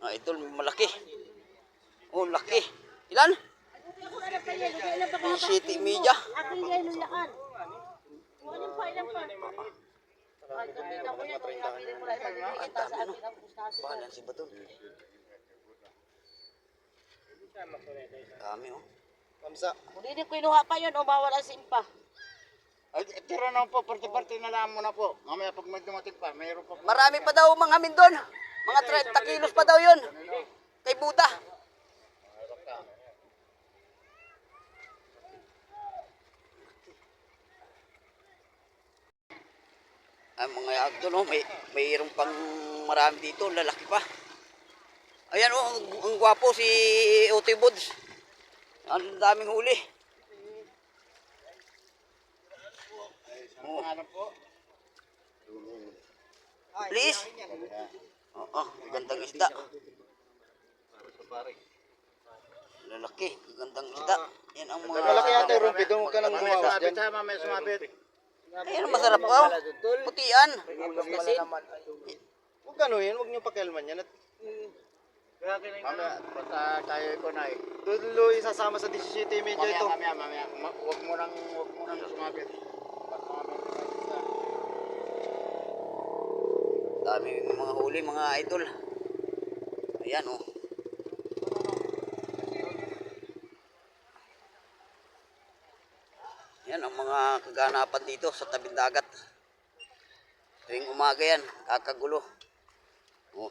Idol, malaki. Oh, laki. Ilan? City Media. Balan si Bato. Kami oh. Kamsa. Hindi ko inuha pa yun o mawala simpa. Ay, tira na po, parte-parte na lang muna po. Mamaya pag may dumating pa, mayroon pa po. Marami pa daw mga amin doon. Mga 30 kilos pa daw yun. Kay Buta. Ay, mga idol oh, mayroon pang marami dito, lalaki pa. Ayan oh, ang gwapo si Utoy Buds. Ang daming huli. Oh. Please. Oo, gandang isda. Lalaki, gandang isda. Yan ang mga... Malaki yata yung rumpi, doon ka lang bumawas dyan. Mamaya sumabit. Ayan, masarap oh. Putian. Huwag ganuhin, huwag niyo pakialman yan. Mamaya, basta tayo ko na eh. Doon lo isasama sa 17 media ito. Mamaya. Huwag mo nang sumabit. Dami mga huli, mga idol. Ayan oh. Yan ang mga kaganapan dito sa tabing dagat. Tuwing umaga yan, kakagulo. Oh.